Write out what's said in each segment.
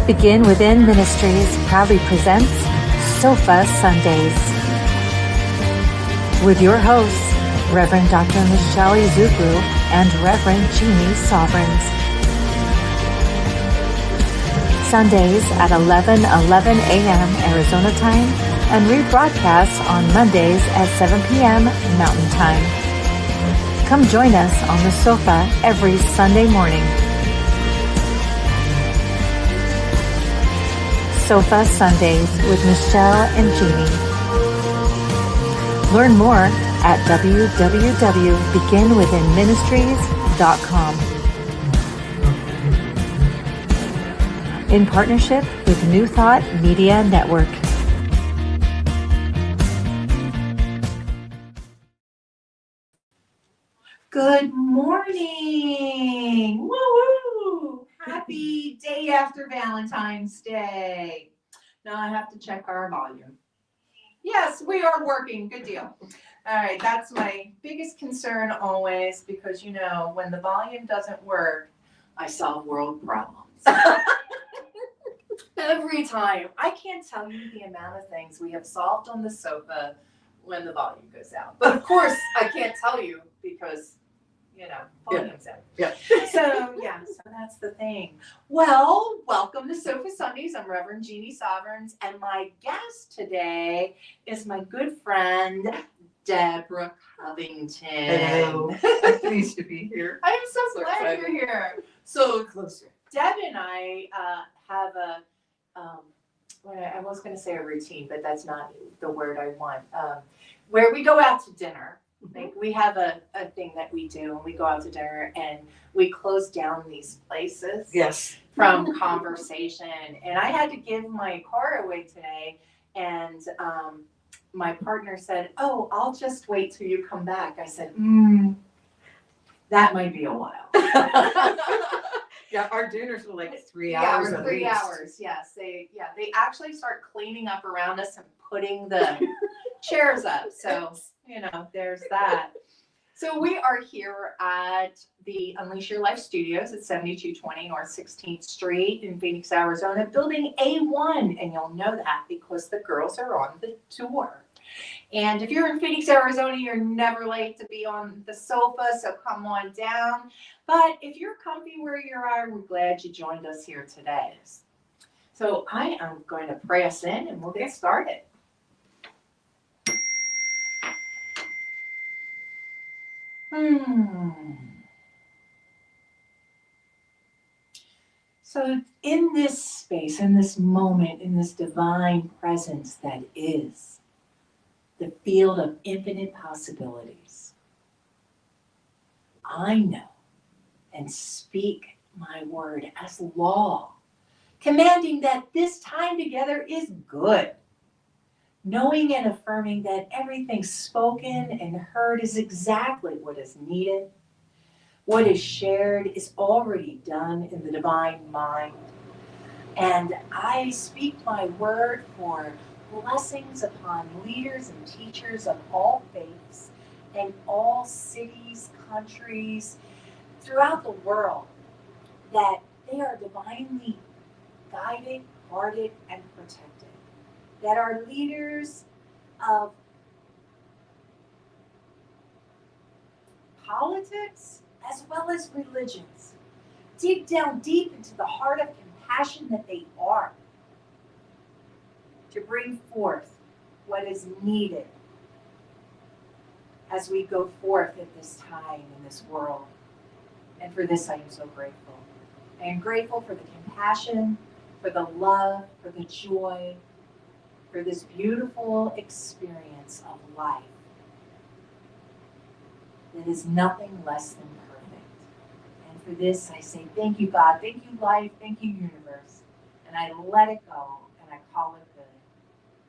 Begin Within Ministries proudly presents Sofa Sundays with your hosts, Reverend Dr. Michelle Izuku and Reverend Jeannie Sovereigns. Sundays at 11:11 a.m. Arizona time and rebroadcasts on Mondays at 7 p.m. Mountain Time. Come join us on the sofa every Sunday morning. Sofa Sundays with Michelle and Jeannie. Learn more at www.beginwithinministries.com. In partnership with New Thought Media Network. Good morning! Woo-woo! Happy day after Valentine's Day. Now I have to check our volume. Yes, we are working. Good deal. All right, that's my biggest concern always because, you know, when the volume doesn't work, I solve world problems. Every time. I can't tell you the amount of things we have solved on the sofa when the volume goes out. But of course, I can't tell you because, you know, volume's out. Yeah. So that's the thing. Well, welcome to Sofa Sundays. I'm Reverend Jeannie Sovereigns, and my guest today is my good friend, Deborah Covington. Hello. I'm pleased to be here. I am so glad you're here. So close. Deb and I have a, I was going to say a routine, but that's not the word I want, where we go out to dinner. Like we have a thing that we do, and we go out to dinner, and we close down these places from conversation. And I had to give my car away today, and my partner said, "Oh, I'll just wait till you come back." I said, that might be a while. Yeah, our dinners were like 3 hours. Yeah, 3 hours. Yes, they actually start cleaning up around us and putting the chairs up. So you know, there's that. So we are here at the Unleash Your Life Studios at 7220 North 16th Street in Phoenix, Arizona, building A1, and you'll know that because the girls are on the tour. And if you're in Phoenix, Arizona, you're never late to be on the sofa, so come on down. But if you're comfy where you are, we're glad you joined us here today. So I am going to pray us in, and we'll get started. So in this space, in this moment, in this divine presence that is the field of infinite possibilities, I know and speak my word as law, commanding that this time together is good, knowing and affirming that everything spoken and heard is exactly what is needed. What is shared is already done in the divine mind. And I speak my word for blessings upon leaders and teachers of all faiths and all cities, countries, throughout the world, that they are divinely guided, guarded, and protected. That our leaders of politics as well as religions dig down deep into the heart of compassion that they are to bring forth what is needed as we go forth at this time in this world. And for this I am so grateful. I am grateful for the compassion, for the love, for the joy, for this beautiful experience of life that is nothing less than perfect. And for this I say thank you, God, thank you, life, thank you, universe. And I let it go, and I call it good.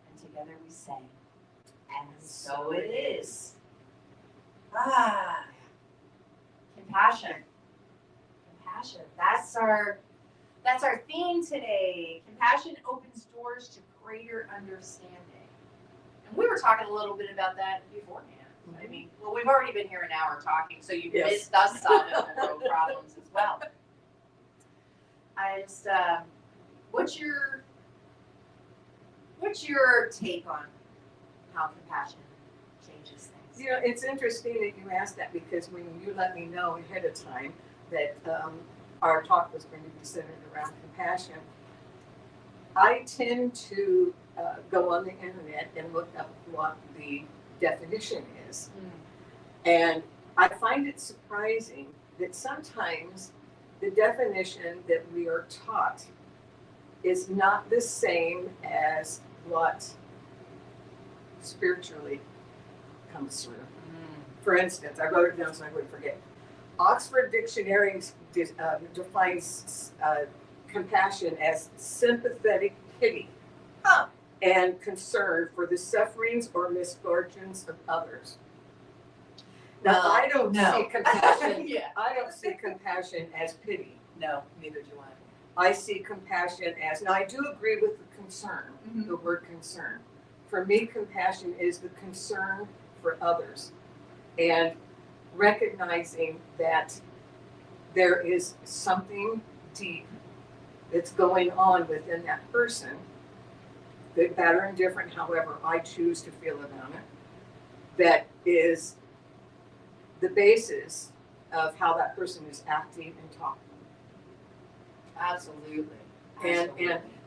And together we say, and so it is. Compassion. Compassion. That's our theme today. Compassion opens doors to greater understanding. And we were talking a little bit about that beforehand. I mean, well, we've already been here an hour talking, so you've missed us solving the world problems as well. I just, What's your take on how compassion changes things? You know, it's interesting that you asked that, because when you let me know ahead of time that our talk was going to be centered around compassion, I tend to go on the internet and look up what the definition is. And I find it surprising that sometimes the definition that we are taught is not the same as what spiritually comes through. For instance, I wrote it down so I wouldn't forget. Oxford Dictionary defines compassion as sympathetic pity and concern for the sufferings or misfortunes of others. Now, I don't see compassion. Yeah. I don't see compassion as pity. No, neither do I see compassion as, now I do agree with the concern, the word concern. For me, compassion is the concern for others, and recognizing that there is something deep that's going on within that person, good, bad, or indifferent, however I choose to feel about it, that is the basis of how that person is acting and talking. Absolutely. And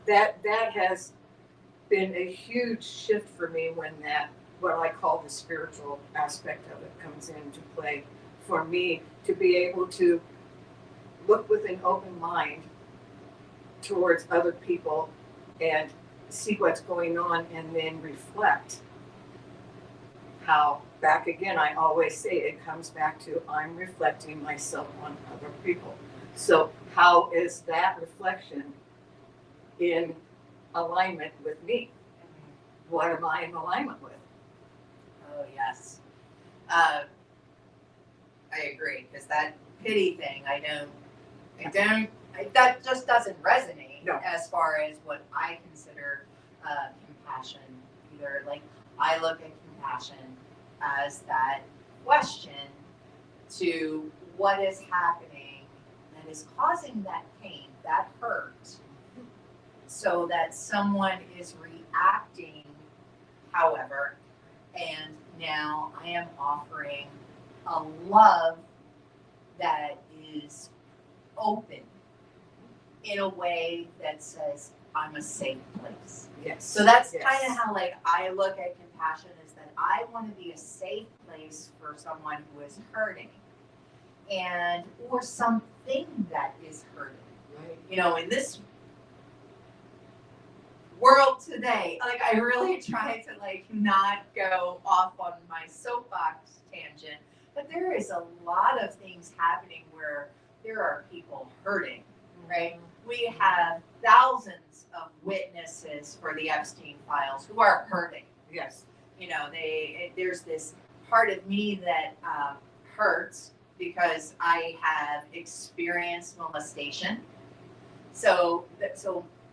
that has been a huge shift for me when that, what I call the spiritual aspect of it, comes into play. For me to be able to look with an open mind towards other people and see what's going on, and then reflect how, back again, I always say it comes back to I'm reflecting myself on other people. So how is that reflection in alignment with me? What am I in alignment with? Oh, yes. I agree, because that pity thing, that just doesn't resonate as far as what I consider compassion. Either, like, I look at compassion as that question to what is happening that is causing that pain, that hurt, so that someone is reacting, however, and now I am offering a love that is open in a way that says I'm a safe place. Yes. So that's kind of how, like, I look at compassion, is that I want to be a safe place for someone who is hurting, and or something that is hurting. Right. You know, in this world today, like, I really try to, like, not go off on my soapbox tangent, but there is a lot of things happening where there are people hurting, right? We have thousands of witnesses for the Epstein files who are hurting. Yes. You know, there's this part of me that hurts because I have experienced molestation. So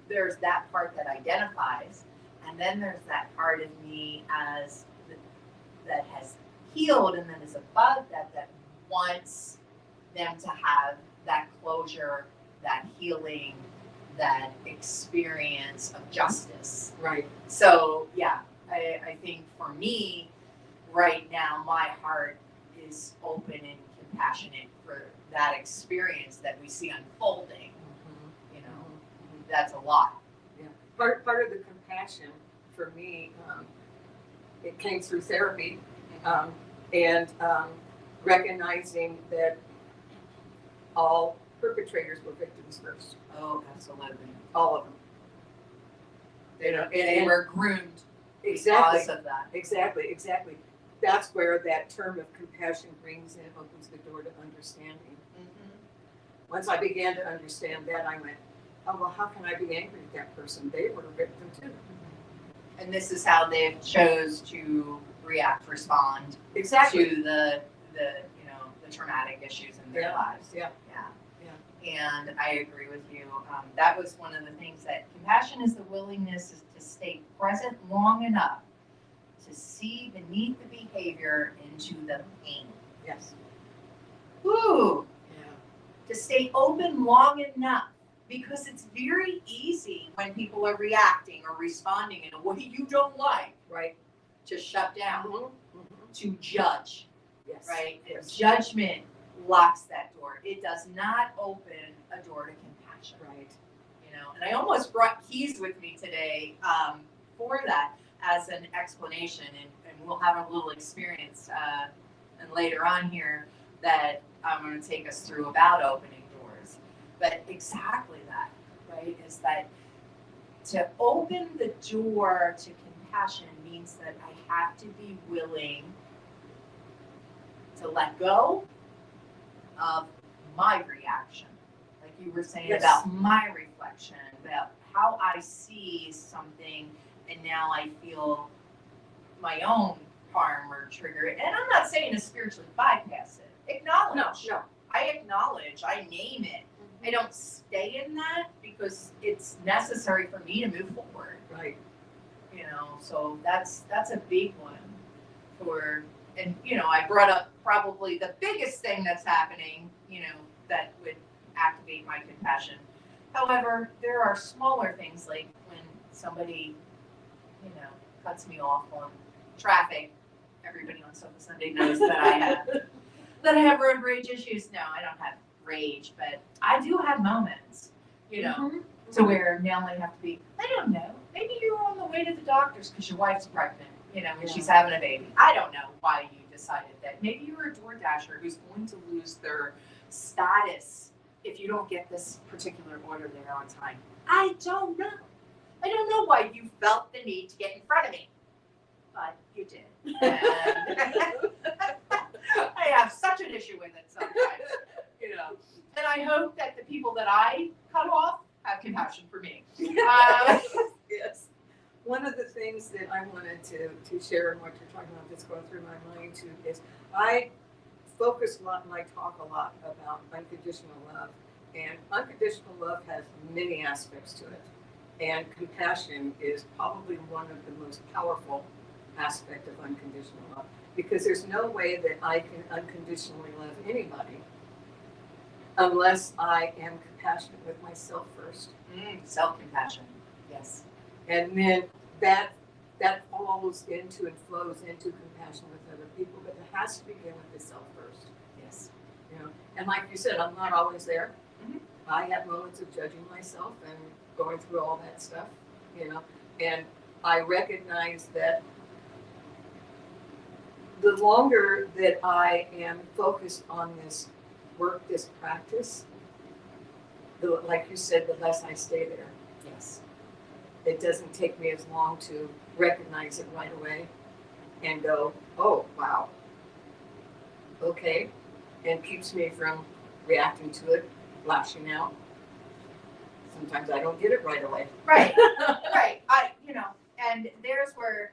there's that part that identifies, and then there's that part of me that has healed, and then is above that wants them to have that closure, that healing, that experience of justice. Right. So yeah, I think for me right now, my heart is open and compassionate for that experience that we see unfolding. You know, that's a lot. Yeah. Part of the compassion for me, it came through therapy, and recognizing that all perpetrators were victims first. Oh, absolutely. All of them. You know, they were groomed Exactly. because of that. Exactly. That's where that term of compassion brings in, opens the door to understanding. Once I began to understand that, I went, oh, well, how can I be angry at that person? They were a victim too. And this is how they've chose to react, respond Exactly. to the traumatic issues in their lives. Yeah. And I agree with you. That was one of the things, that compassion is the willingness to stay present long enough to see beneath the behavior into the pain. Yes. Woo! Yeah. To stay open long enough because it's very easy when people are reacting or responding in a way you don't like, Right. to shut down, Mm-hmm. to judge, Yes. right? And Yes. judgment locks that door. It does not open a door to compassion. Right. You know, and I almost brought keys with me today for that as an explanation, and we'll have a little experience and later on here that I'm going to take us through about opening doors. But exactly that, right, is that to open the door to compassion means that I have to be willing to let go of my reaction. Like you were saying, Yes. about my reflection, about how I see something, and now I feel my own harm or trigger it. And I'm not saying to spiritually bypass it. Acknowledge. No. I acknowledge. I name it. I don't stay in that because it's necessary for me to move forward. Right. You know, so that's a big one for, and you know, I brought up probably the biggest thing that's happening, you know, that would activate my compassion. However, there are smaller things like when somebody, you know, cuts me off on traffic. Everybody on Sofa Sunday knows that I have road rage issues. No, I don't have rage, but I do have moments, you know, to where now I have to be, I don't know, maybe you're on the way to the doctor's because your wife's pregnant, you know, and she's having a baby. I don't know why you decided that. Maybe you're a DoorDasher who's going to lose their status if you don't get this particular order there on time. I don't know. I don't know why you felt the need to get in front of me, but you did. And I have such an issue with it sometimes, you know. And I hope that the people that I cut off have compassion for me. Yes. One of the things that I wanted to share in what you're talking about that's going through my mind too is I focus a lot and I talk a lot about unconditional love. And unconditional love has many aspects to it. And compassion is probably one of the most powerful aspects of unconditional love. Because there's no way that I can unconditionally love anybody unless I am compassionate with myself first. Self-compassion, yes. And then that falls into and flows into compassion with other people, but it has to begin with the self first. Yes. You know, and like you said, I'm not always there. Mm-hmm. I have moments of judging myself and going through all that stuff, you know, and I recognize that the longer that I am focused on this work, this practice, like you said, the less I stay there. Yes. It doesn't take me as long to recognize it right away and go, oh, wow, okay, and keeps me from reacting to it, lashing out. Sometimes I don't get it right away. Right, right. You know, and there's where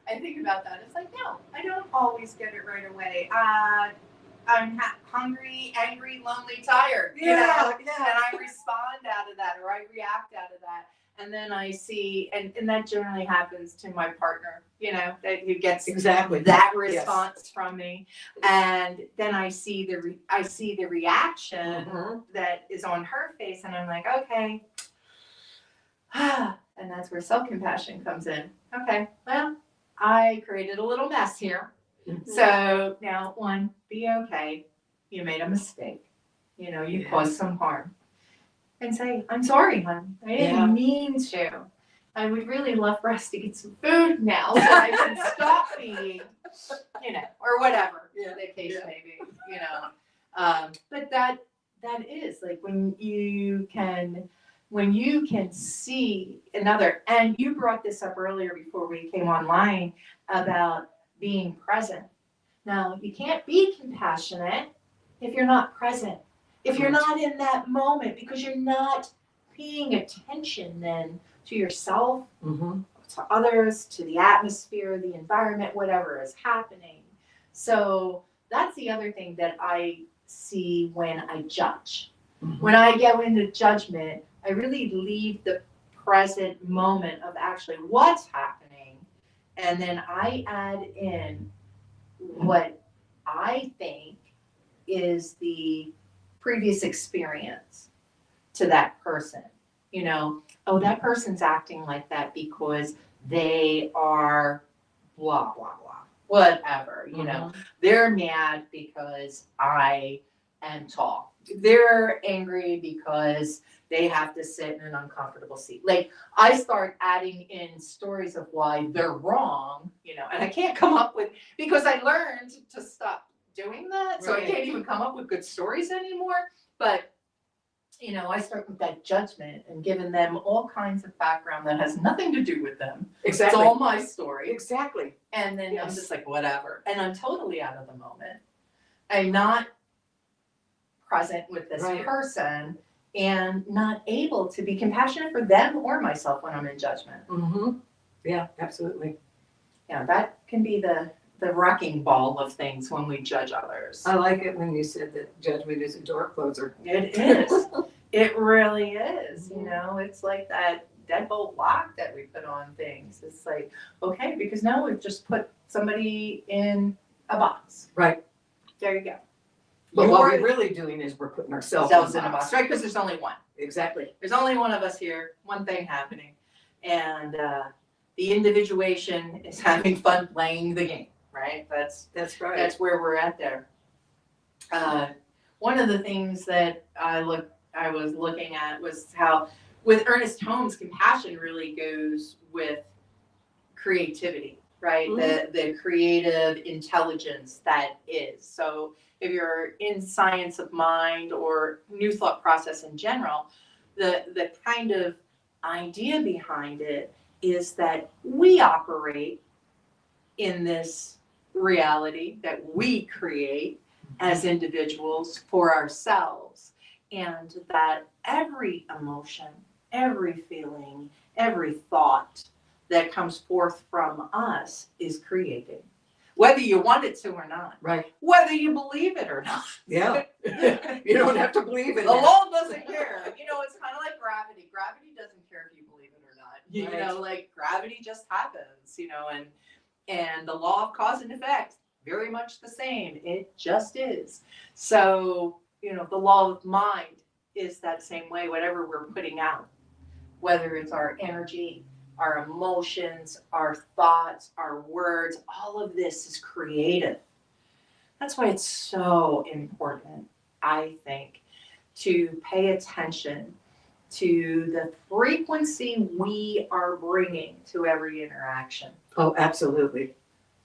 I think about that. It's like, no, I don't always get it right away. I'm hungry, angry, lonely, tired. You know? And I respond out of that, or I react out of that. And then I see, and that generally happens to my partner, you know, that who gets Exactly that response from me. And then I see the reaction that is on her face, and I'm like, okay. And that's where self-compassion comes in. Okay, well, I created a little mess here. So now, one, be okay. You made a mistake. You know, you caused some harm. And say, I'm sorry, hon. I didn't mean to. I would really love for us to get some food now so I can stop being, you know, or whatever the case may be, you know. But that is like when you can see another, and you brought this up earlier before we came online about being present. Now, you can't be compassionate if you're not present. If you're not in that moment, because you're not paying attention then to yourself, to others, to the atmosphere, the environment, whatever is happening. So that's the other thing that I see when I judge. When I go into judgment, I really leave the present moment of actually what's happening, and then I add in what I think is the previous experience to that person. You know, oh, that person's acting like that because they are blah, blah, blah, whatever, you know. They're mad because I am tall. They're angry because they have to sit in an uncomfortable seat. Like, I start adding in stories of why they're wrong, you know, and I can't come up with, because I learned to stop doing that. So I can't even come up with good stories anymore. But, you know, I start with that judgment and giving them all kinds of background that has nothing to do with them. Exactly. It's all my story. Exactly. And then Yes. I'm just like, whatever. And I'm totally out of the moment. I'm not present with this Right. person and not able to be compassionate for them or myself when I'm in judgment. Yeah, absolutely. Yeah, that can be the wrecking ball of things when we judge others. I like it when you said that judgment is a door closer. It is. It really is. You know, it's like that deadbolt lock that we put on things. It's like, okay, because now we've just put somebody in a box. Right. There you go. But You what are we're really doing is we're putting ourselves in a box, right? Because there's only one. Exactly. There's only one of us here, one thing happening. And the individuation is having fun playing the game, right? That's right. That's where we're at there. One of the things that I was looking at was how with Ernest Holmes, compassion really goes with creativity, right? The creative intelligence that is. So if you're in science of mind or new thought process in general, the kind of idea behind it is that we operate in this reality that we create as individuals for ourselves, and that every emotion, every feeling, every thought that comes forth from us is created, whether you want it to or not, Right. whether you believe it or not. Yeah. You don't have to believe it. The law doesn't care. You know, it's kind of like gravity. Gravity doesn't care if you believe it or not. You Right. know, like gravity just happens, you know, and the law of cause and effect, very much the same. It just is. So, you know, the law of mind is that same way, whatever we're putting out, whether it's our energy, our emotions, our thoughts, our words, all of this is creative. That's why it's so important, I think, to pay attention to the frequency we are bringing to every interaction. Oh, absolutely.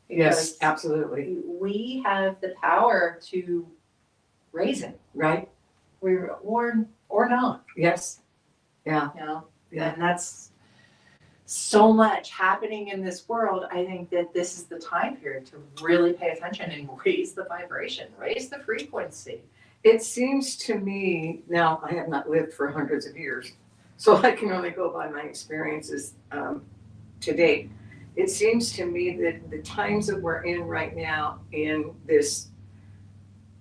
Yes, Because absolutely. we have the power to raise it, Right? or not, Yes. Yeah. you know? Yeah. And that's so much happening in this world. I think that this is the time period to really pay attention and raise the vibration, raise the frequency. It seems to me, now I have not lived for hundreds of years, so I can only go by my experiences to date. It seems to me that the times that we're in right now, in this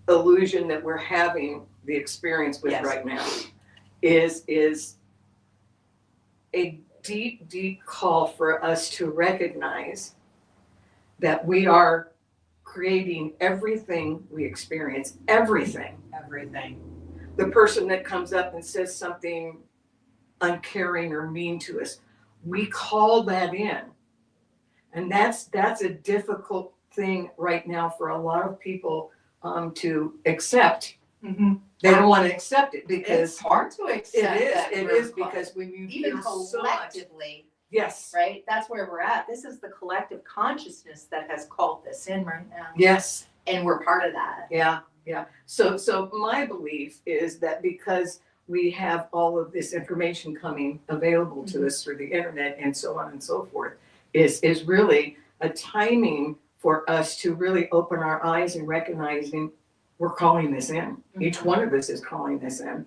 illusion that we're having the experience with Yes. right now, is a deep, deep call for us to recognize that we are creating everything we experience, everything. The person that comes up and says something uncaring or mean to us, we call that in. And that's a difficult thing right now for a lot of people to accept. Mm-hmm. They don't want to accept it because It's hard to accept. it is because when you even feel so much, collectively, yes, right? That's where we're at. This is the collective consciousness that has called this in right now. yes, And we're part of that. yeah. So my belief is that because we have all of this information coming available to us through the internet and so on and so forth, is really a timing for us to really open our eyes and recognizing we're calling this in. Each one of us is calling this in.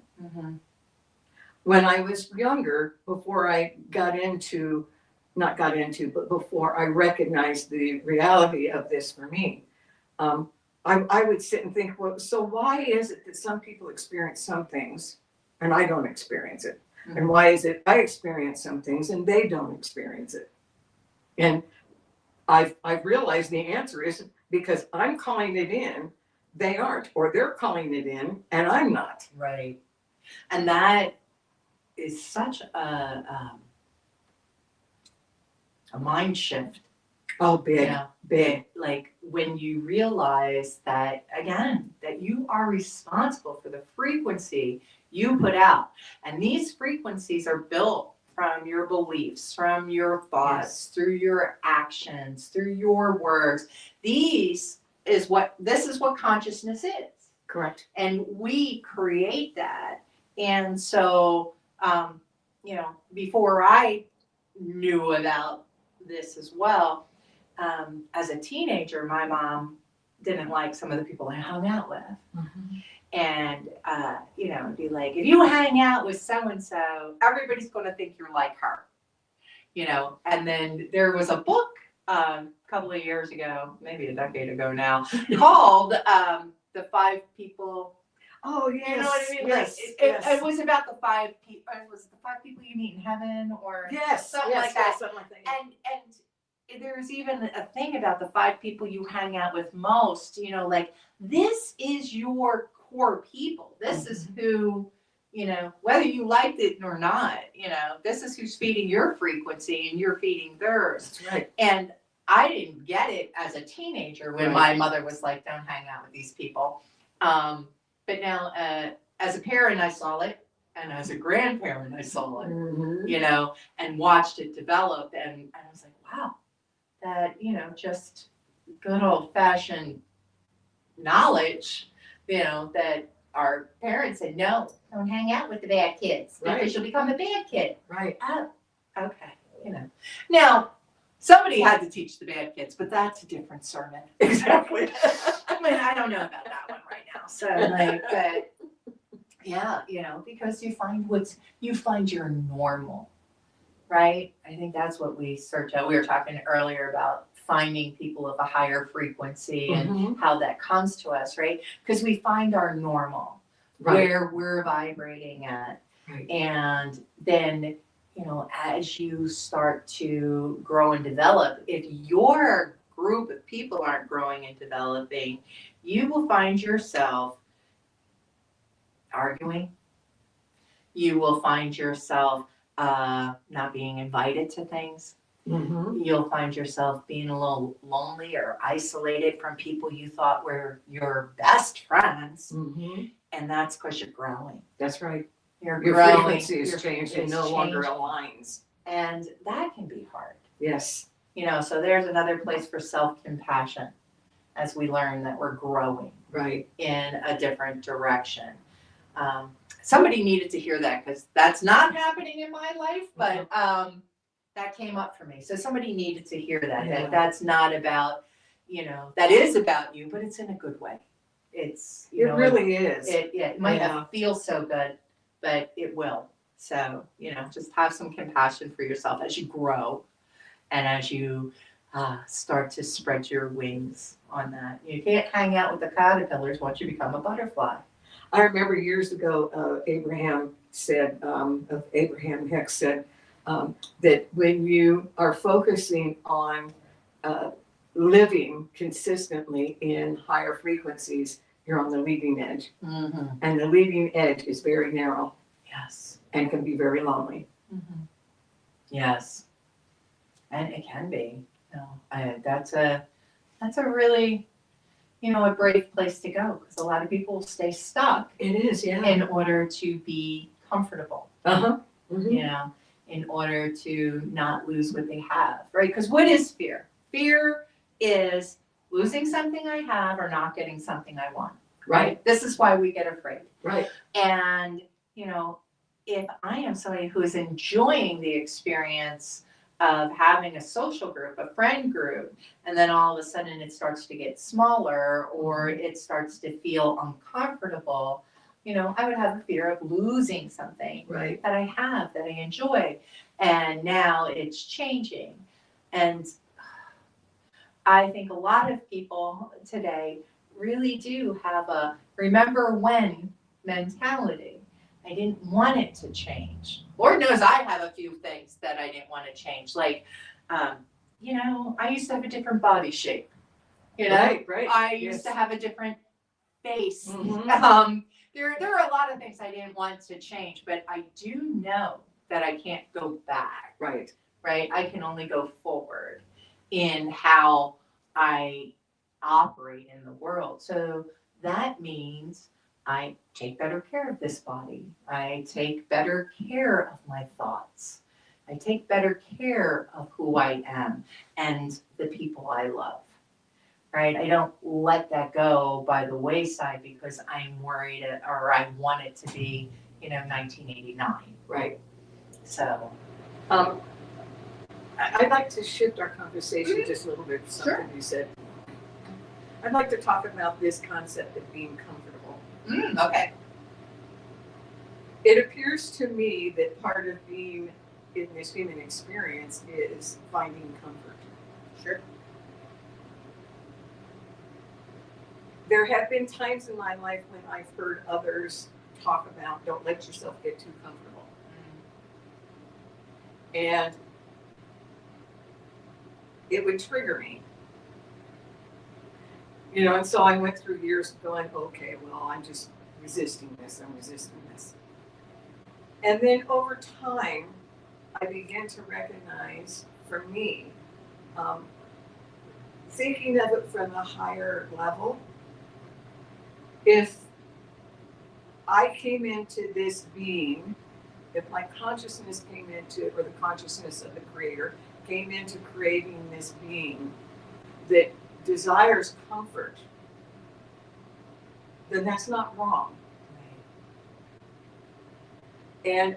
When I was younger, before I but before I recognized the reality of this for me, I would sit and think, well, so why is it that some people experience some things and I don't experience it? And why is it I experience some things and they don't experience it? And I've realized the answer is because I'm calling it in, they aren't, or they're calling it in and I'm not. Right. And that is such a mind shift. Oh, big, You know, big. like when you realize that, again, that you are responsible for the frequency you put out. And these frequencies are built from your beliefs, from your thoughts, through your actions, through your words. This is what consciousness is. Correct. And we create that. And so, before I knew about this as well, as a teenager, my mom didn't like some of the people I hung out with. Mm-hmm. And, be like, if you hang out with so-and-so, everybody's going to think you're like her. And then there was a book a couple of years ago, maybe a decade ago now, called The 5 People. Oh, yes. You know what I mean? Yes, It was about the 5 people. Was it the 5 people you meet in heaven, or something like that? Something like that. And there's even a thing about the 5 people you hang out with most. Like, this is your core people. This is who, whether you liked it or not. This is who's feeding your frequency, and you're feeding theirs. That's right. And I didn't get it as a teenager when my mother was like, "Don't hang out with these people." But now, as a parent, I saw it, and as a grandparent, I saw it, Mm-hmm. and watched it develop, and I was like, wow, that, just good old-fashioned knowledge, that our parents said, no, don't hang out with the bad kids, because you'll become a bad kid. Right. Oh, okay, Now, somebody had to teach the bad kids, but that's a different sermon. Exactly. I mean, I don't know about that one right now. So, but yeah, because you find your normal, right? I think that's what we search out. We were talking earlier about finding people of a higher frequency and how that comes to us, right? Because we find our normal, where we're vibrating at. Right. And then, as you start to grow and develop, if your group of people aren't growing and developing, you will find yourself arguing. You will find yourself not being invited to things. Mm-hmm. You'll find yourself being a little lonely or isolated from people you thought were your best friends. Mm-hmm. And that's because you're growing. That's right. Your Frequency is changing, it's no longer changing. aligns. And that can be hard. Yes. So there's another place for self-compassion as we learn that we're growing Right. in a different direction. Somebody needed to hear that, because that's not happening in my life, but that came up for me. So somebody needed to hear that, Yeah. that that's not about, that is about you, but it's in a good way. It's, It really is. It might not feel so good, but it will. So, just have some compassion for yourself as you grow and as you start to spread your wings on that. You can't hang out with the caterpillars once you become a butterfly. I remember years ago, Abraham Hicks said that when you are focusing on living consistently in higher frequencies, you're on the leading edge. Mm-hmm. And the leading edge is very narrow. Yes. And can be very lonely. Mm-hmm. Yes. And it can be. That's a really, a brave place to go, because a lot of people stay stuck. It is, yeah. In order to be comfortable. Uh-huh. Mm-hmm. In order to not lose what they have, right? Because what is fear? Fear is losing something I have or not getting something I want. Right? This is why we get afraid. Right. And, if I am somebody who is enjoying the experience of having a social group, a friend group, and then all of a sudden it starts to get smaller, or it starts to feel uncomfortable, I would have a fear of losing something Right. that I have, that I enjoy. And now it's changing. And I think a lot of people today really do have a remember when mentality. I didn't want it to change. Lord knows I have a few things that I didn't want to change. Like, I used to have a different body shape. Right. I used to have a different face. Mm-hmm. there are a lot of things I didn't want to change, but I do know that I can't go back, Right. right? I can only go forward in how I operate in the world. So that means I take better care of this body. I take better care of my thoughts. I take better care of who I am and the people I love. Right? I don't let that go by the wayside because I'm worried or I want it to be, 1989. Right. So, I'd like to shift our conversation just a little bit to something you said. I'd like to talk about this concept of being comfortable. Okay. It appears to me that part of being in this human experience is finding comfort. Sure. There have been times in my life when I've heard others talk about don't let yourself get too comfortable. And it would trigger me. And so I went through years of going, okay, well, I'm just resisting this. And then over time, I began to recognize, for me, thinking of it from a higher level, if I came into this being, if my consciousness came into, or the consciousness of the creator came into creating this being that desires comfort, then that's not wrong. And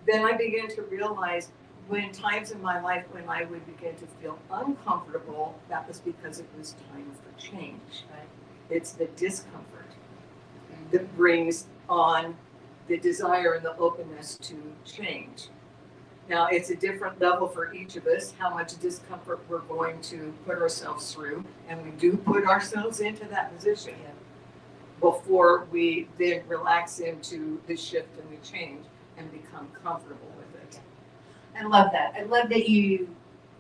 then I began to realize when times in my life when I would begin to feel uncomfortable, that was because it was time for change. Right. It's the discomfort that brings on the desire and the openness to change. Now, it's a different level for each of us, how much discomfort we're going to put ourselves through, and we do put ourselves into that position before we then relax into the shift and the change and become comfortable with it. I love that. I love that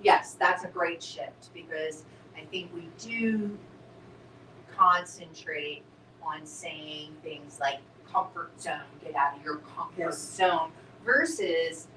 yes, that's a great shift because I think we do concentrate on saying things like comfort zone, get out of your comfort zone, versus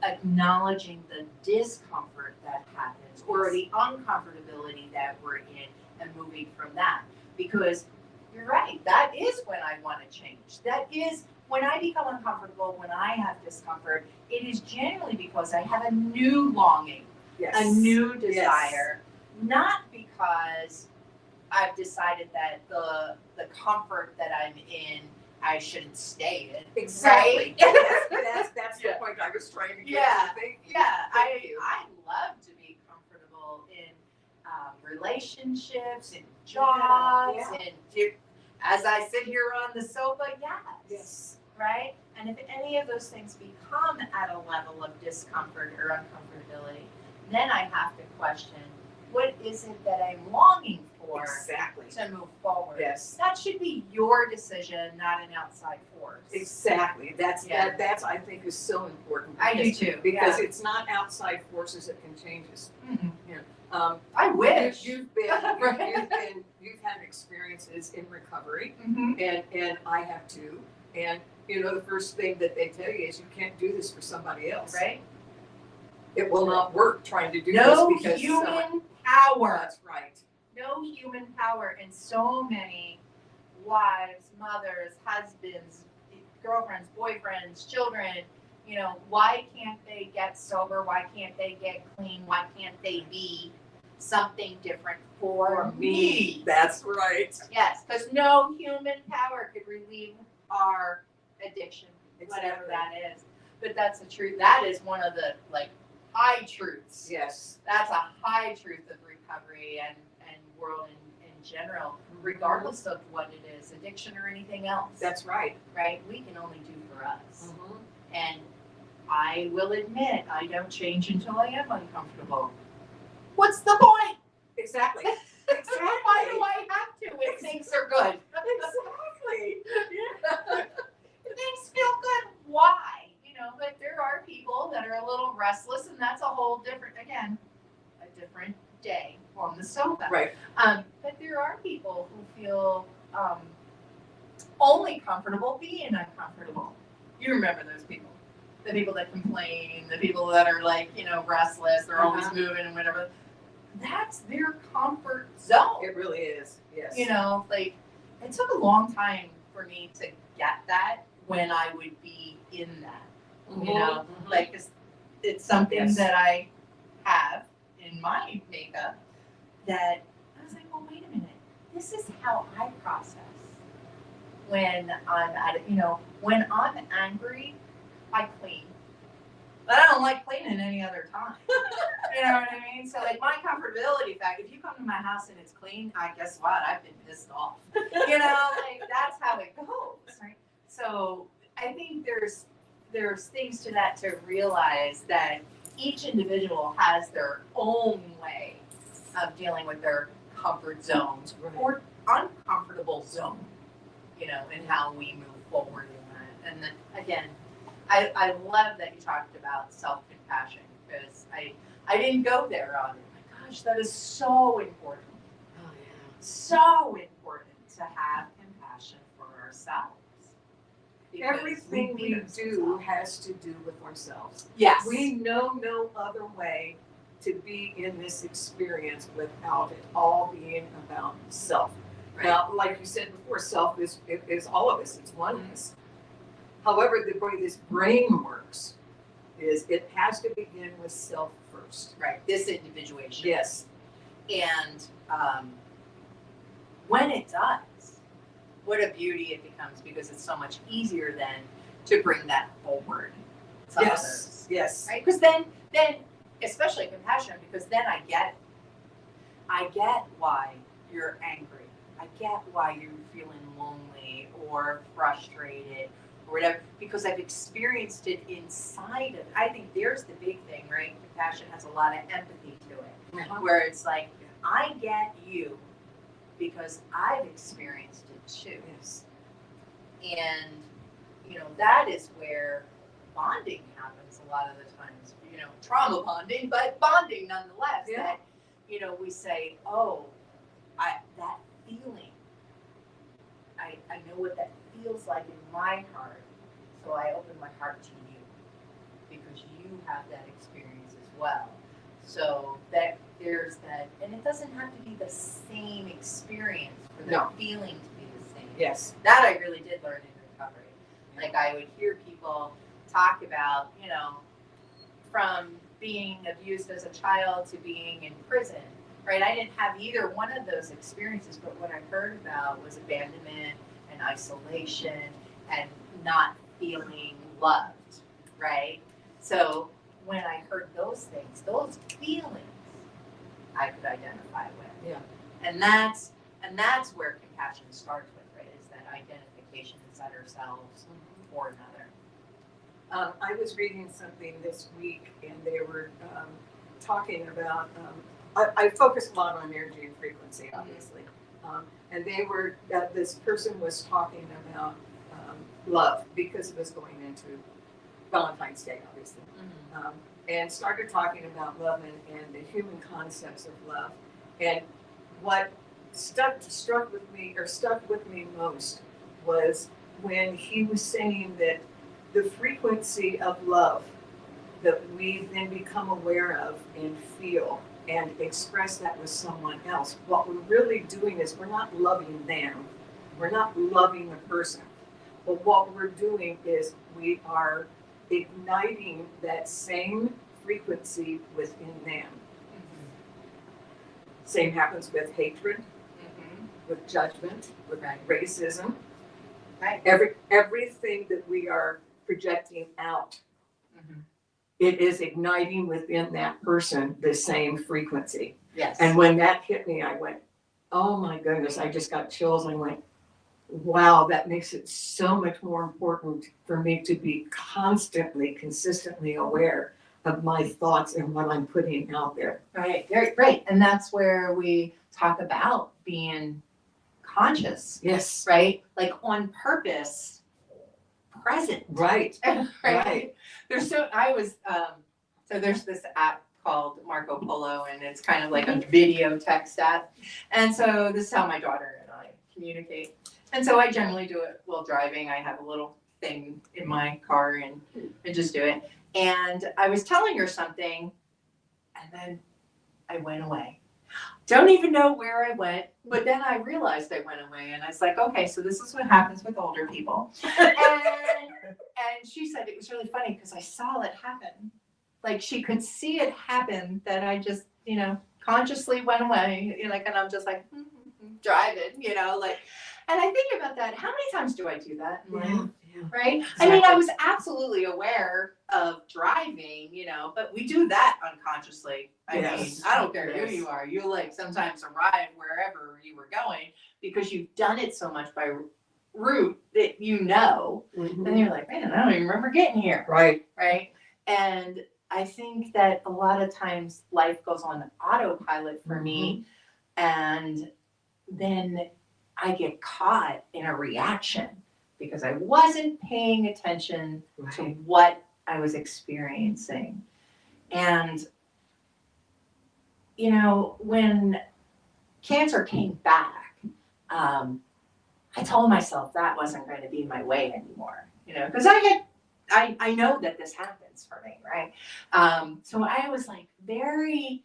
acknowledging the discomfort that happens or the uncomfortability that we're in and moving from that. Because you're right, that is when I want to change. That is when I become uncomfortable, when I have discomfort, it is generally because I have a new longing, a new desire, not because I've decided that the comfort that I'm in, I shouldn't stay in. Exactly. Right? That's the point I was trying to get to. Thank you. I love to be comfortable in relationships and jobs and as I sit here on the sofa, yes. Right? And if any of those things become at a level of discomfort or uncomfortability, then I have to question, what is it that I'm longing for to move forward? Yes. That should be your decision, not an outside force. Exactly. That's I think is so important. I do too. Because it's not outside forces that can change us. Mm-hmm. I wish. You've had experiences in recovery, and I have too. And the first thing that they tell you is you can't do this for somebody else. Right. It will not work trying to do no this because human power. That's right. No human power, and so many wives, mothers, husbands, girlfriends, boyfriends, children. Why can't they get sober? Why can't they get clean? Why can't they be something different for me? That's right. Yes, because no human power could relieve our addiction, whatever that is. But that's the truth. That is one of the high truths. Yes. That's a high truth of recovery and world in general, regardless of what it is, addiction or anything else. That's right. Right? We can only do for us. And I will admit, I don't change until I am uncomfortable. What's the point? Exactly. Why do I have to when things are good? Exactly. Things feel good. Why? But there are people that are a little restless, and that's a whole different day on the sofa. Right. But there are people who feel only comfortable being uncomfortable. You remember those people. The people that complain, the people that are like, restless, they're always moving and whatever. That's their comfort zone. It really is, yes. Like it took a long time for me to get that when I would be in that. Like it's something that I have in my makeup that I was like, well, wait a minute. This is how I process when I'm when I'm angry, I clean. But I don't like cleaning any other time. You know what I mean? So like my comfortability factor, if you come to my house and it's clean, guess what? I've been pissed off. Like that's how it goes, right? So I think there's things to that to realize that each individual has their own way of dealing with their comfort zones or uncomfortable zone, and how we move forward in that. And then again, I love that you talked about self-compassion because I didn't go there on it. My gosh, that is so important. Oh, yeah. So important to have compassion for ourselves. Because Everything we do has to do with ourselves. Yes. We know no other way to be in this experience without it all being about self. Right. Now, like you said before, self is all of us. It's oneness. However, the way this brain works is it has to begin with self first. Right. This individuation. Yes. And when it does, what a beauty it becomes because it's so much easier then to bring that forward to others. Yes. Right? Because then especially compassion, because then I get it. I get why you're angry. I get why you're feeling lonely or frustrated or whatever, because I've experienced it inside of it. I think there's the big thing, right? Compassion has a lot of empathy to it, where it's like, I get you because I've experienced it too. Yes. And, that is where bonding happens a lot of the times, trauma bonding, but bonding nonetheless. Yeah. That, we say, oh, that feeling, I know what that feels like in my heart, so I open my heart to you because you have that experience as well. So that there's that, and it doesn't have to be the same experience for the feeling to be the same. Yes. That I really did learn in recovery. Like I would hear people talk about, from being abused as a child to being in prison, right? I didn't have either one of those experiences, but what I heard about was abandonment and isolation and not feeling loved, right? So when I heard those things, those feelings, I could identify with. Yeah. And that's where compassion starts with, right? Is that identification inside ourselves for another. I was reading something this week, and they were talking about. I focus a lot on energy and frequency, obviously, and they were. This person was talking about love because it was going into Valentine's Day, obviously, and started talking about love and the human concepts of love. And what stuck with me most was when he was saying that the frequency of love that we then become aware of and feel and express that with someone else, what we're really doing is we're not loving them. We're not loving the person. But what we're doing is we are igniting that same frequency within them. Same happens with hatred, with judgment, with racism. Right. Everything that we are projecting out, it is igniting within that person the same frequency. Yes. And when that hit me, I went, oh my goodness, I just got chills. I went, wow, that makes it so much more important for me to be constantly, consistently aware of my thoughts and what I'm putting out there. Right, right. And that's where we talk about being conscious, Yes. right? Like on purpose, present. Right. Right. There's so there's this app called Marco Polo, and it's kind of like a video text app. And so this is how my daughter and I communicate. And so I generally do it while driving. I have a little thing in my car and I just do it. And I was telling her something and then I went away. Don't even know where I went, but then I realized I went away and I was like, okay, so this is what happens with older people. And she said it was really funny because I saw it happen. Like she could see it happen that I just, consciously went away, and I'm just like driving, like, and I think about that. How many times do I do that in life? Right? Exactly. I mean, I was absolutely aware of driving, but we do that unconsciously. I mean, I don't care who you are. You like sometimes arrive wherever you were going because you've done it so much by route that and you're like, man, I don't even remember getting here. Right. Right? And I think that a lot of times life goes on autopilot for me, and then I get caught in a reaction because I wasn't paying attention to what I was experiencing. And, when cancer came back, I told myself that wasn't going to be my way anymore, because I know that this happens for me, right? So I was like very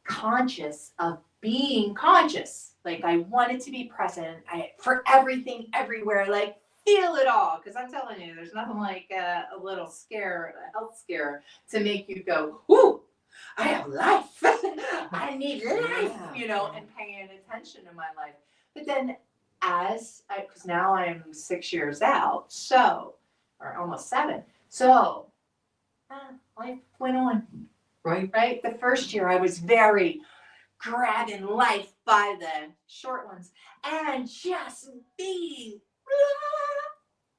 conscious of being conscious. Like I wanted to be present for everything, everywhere, like feel it all. Because I'm telling you, there's nothing like a little scare, a health scare, to make you go, ooh, I have life. I need life, and paying attention to my life. But then because now I'm 6 years out, or almost 7. So life went on. Right? The first year I was very grabbing life by the short ones and just being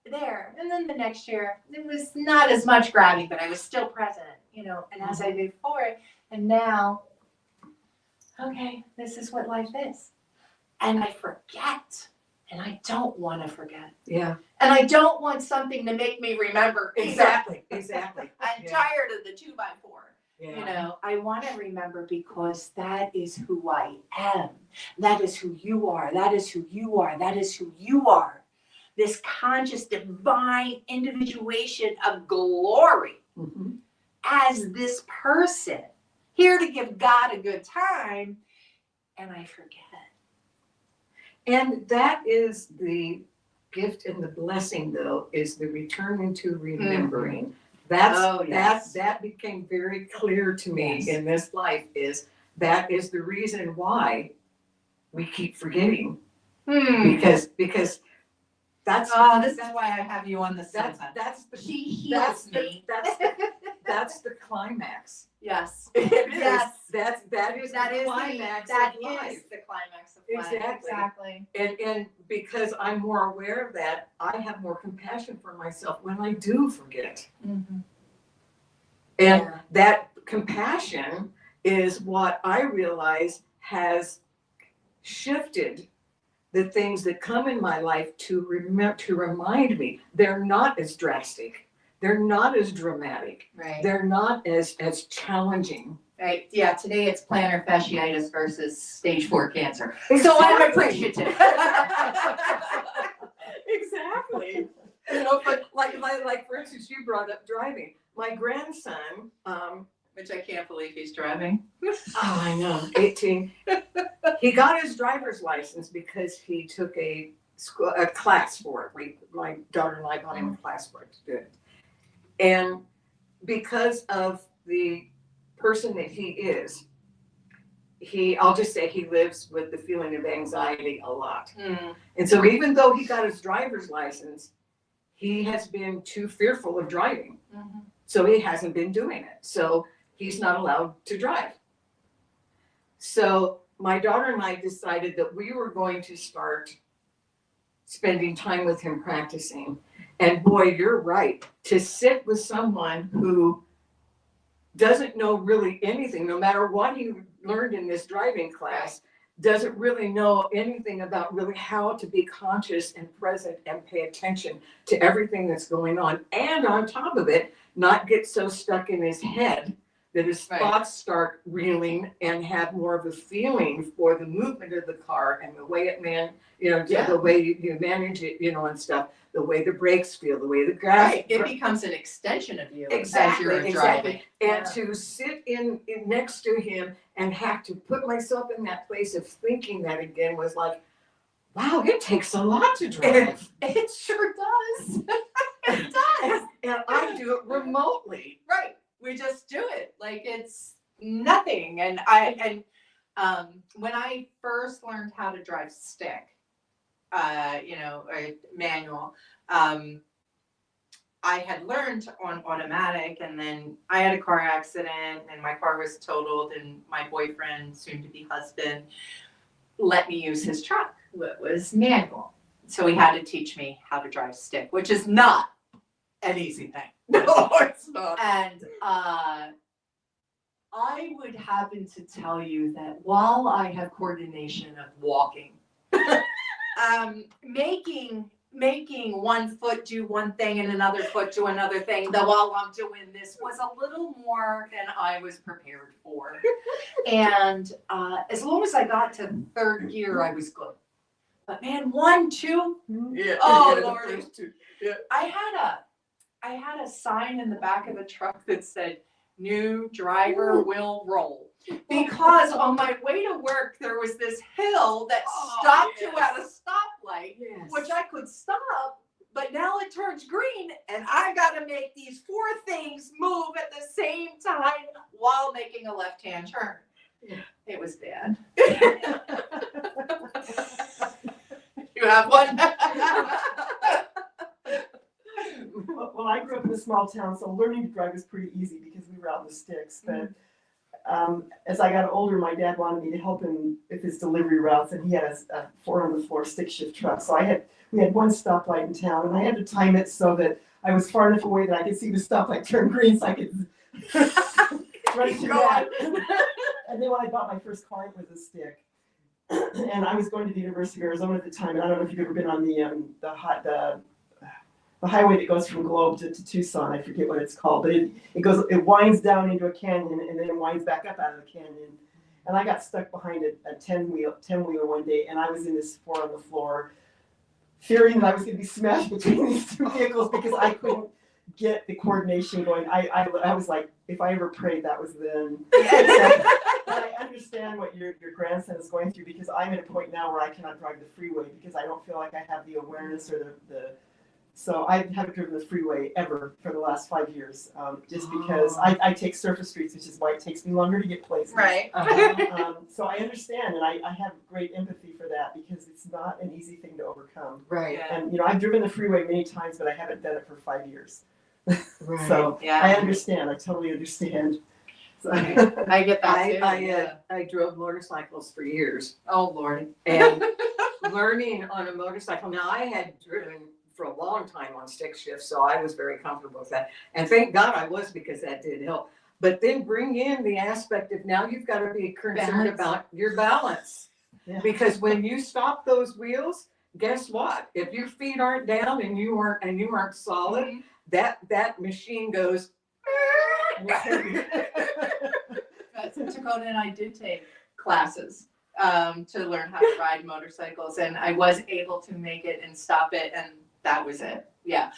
there. And then the next year, it was not as much grabbing, but I was still present, and as I moved forward, and now, okay, this is what life is. And I forget. And I don't want to forget. Yeah. And I don't want something to make me remember. Exactly. I'm tired of the 2x4. Yeah. I want to remember because that is who I am. That is who you are. That is who you are. That is who you are. This conscious, divine individuation of glory as this person here to give God a good time. And I forget. And that is the gift and the blessing, though, is the returning to remembering. That became very clear to me in this life. That is the reason why we keep forgetting, because that's this is why I have you on the sofa. She heals me. That's the climax. Yes. Yes. That is the climax of life. the climax of life. Exactly. And because I'm more aware of that, I have more compassion for myself when I do forget. And that compassion is what I realize has shifted the things that come in my life to remind me they're not as drastic. They're not as dramatic. Right. They're not as challenging. Right. Yeah. Today it's plantar fasciitis versus stage 4 cancer. Exactly. So I'm appreciative. Exactly. But like for instance, you brought up driving. My grandson, which I can't believe he's driving. I know, 18. He got his driver's license because he took a class for it. My daughter and I bought him a class for it to do it. And because of the person that he is, I'll just say he lives with the feeling of anxiety a lot. And so even though he got his driver's license, he has been too fearful of driving. So he hasn't been doing it. So he's not allowed to drive. So my daughter and I decided that we were going to start spending time with him practicing. And boy, you're right. To sit with someone who doesn't know really anything, no matter what he learned in this driving class, doesn't really know anything about really how to be conscious and present and pay attention to everything that's going on. And on top of it, not get so stuck in his head that his thoughts start reeling and have more of a feeling for the movement of the car and the way it the way you manage it, and stuff, the way the brakes feel, the way the grass. Right, it becomes an extension of you Exactly, as you're driving. And to sit in next to him and have to put myself in that place of thinking that again was like, wow, it takes a lot to drive. It sure does. It does. And I do it remotely. Right. We just do it like it's nothing. And when I first learned how to drive stick, manual, I had learned on automatic, and then I had a car accident and my car was totaled, and my boyfriend, soon to be husband, let me use his truck. It was manual. So he had to teach me how to drive stick, which is not an easy thing. No, it's not. And I would happen to tell you that while I have coordination of walking, making one foot do one thing and another foot do another thing, though while I'm doing this was a little more than I was prepared for. And as long as I got to third gear, I was good. But man, 1, 2, Lord. Yeah. I had a sign in the back of the truck that said, "New driver will roll." Because on my way to work, there was this hill that stopped you at a stoplight, which I could stop, but now it turns green, and I got to make these 4 things move at the same time while making a left-hand turn. Yeah. It was bad. You have one? Well, I grew up in a small town, so learning to drive was pretty easy because we were out in the sticks. But as I got older, my dad wanted me to help him with his delivery routes, and he had a 4-on-the-floor stick shift truck. So we had one stoplight in town, and I had to time it so that I was far enough away that I could see the stoplight turn green, so I could run to that. And then when I bought my first car, it was a stick. And I was going to the University of Arizona at the time, and I don't know if you've ever been on the highway that goes from Globe to Tucson. I forget what it's called, but it winds down into a canyon and then it winds back up out of the canyon. And I got stuck behind a 10-wheeler one day, and I was in this 4-on-the-floor, fearing that I was going to be smashed between these 2 vehicles because I couldn't get the coordination going. I was like, if I ever prayed, that was then. But I understand what your grandson is going through, because I'm at a point now where I cannot drive the freeway because I don't feel like I have the awareness or so I haven't driven the freeway ever for the last 5 years, just because I take surface streets, which is why it takes me longer to get places. Right. So I understand, and I have great empathy for that because it's not an easy thing to overcome. Right. Yeah. And I've driven the freeway many times, but I haven't done it for 5 years. Right. So Yeah. I understand. I totally understand. So, I get that too. I drove motorcycles for years, Oh Lord. and learning on a motorcycle. Now, I had driven for a long time on stick shift, so I was very comfortable with that. And thank God I was, because that did help. But then bring in the aspect of now you've got to be concerned about your balance. Yeah. Because when you stop those wheels, guess what? If your feet aren't down and you aren't solid, that machine goes. Dakota and I did take classes to learn how to ride motorcycles, and I was able to make it and stop it, and that was it. Yeah,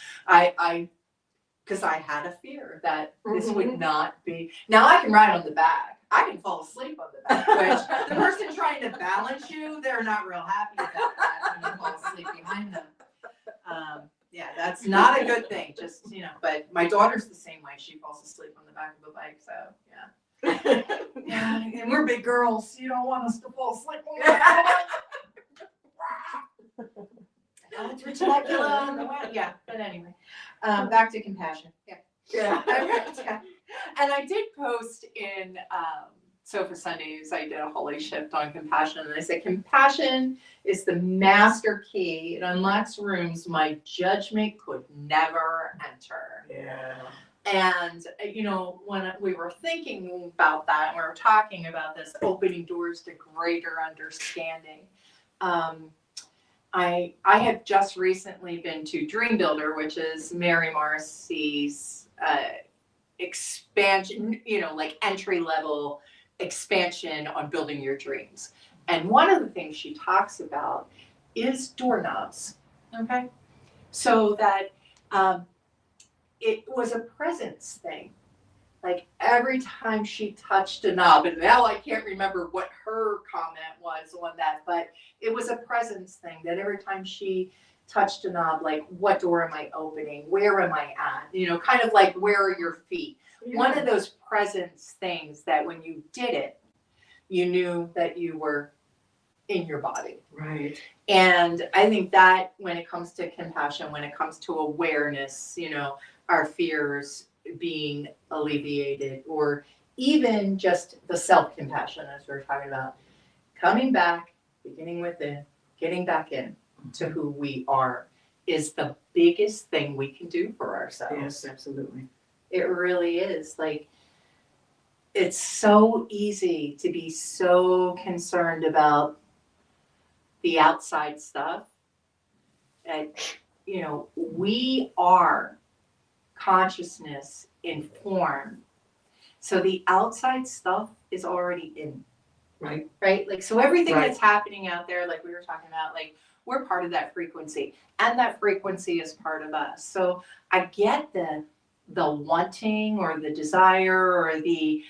because I had a fear that this would not be. Now I can ride on the back. I can fall asleep on the back, which the person trying to balance you, they're not real happy about that when you fall asleep behind them. Yeah, that's not a good thing. Just, but my daughter's the same way. She falls asleep on the back of a bike, so yeah. Yeah, and we're big girls. You don't want us to fall asleep on the back. It's ridiculous on the way. Yeah, but anyway, back to compassion. Yeah. And I did post in Sofa Sundays, I did a holy shift on compassion, and I said, compassion is the master key. It unlocks rooms my judgment could never enter. Yeah. And, when we were thinking about that, and we were talking about this, opening doors to greater understanding, I have just recently been to Dream Builder, which is Mary Morrissey's expansion, like entry level expansion on building your dreams. And one of the things she talks about is doorknobs. Okay. So that it was a presence thing. Like every time she touched a knob, and now I can't remember what her comment was on that, but it was a presence thing that every time she touched a knob, like, what door am I opening? Where am I at? Kind of like, where are your feet? Yeah. One of those presence things that when you did it, you knew that you were in your body. Right. And I think that when it comes to compassion, when it comes to awareness, our fears being alleviated, or even just the self-compassion, as we were talking about, coming back, beginning within, getting back in to who we are, is the biggest thing we can do for ourselves. Yes, absolutely. It really is. Like, it's so easy to be so concerned about the outside stuff. And, we are consciousness informed. So the outside stuff is already in. Right. Right? Like, so everything Right. that's happening out there, like we were talking about, like, we're part of that frequency, and that frequency is part of us. So I get the wanting or the desire or the,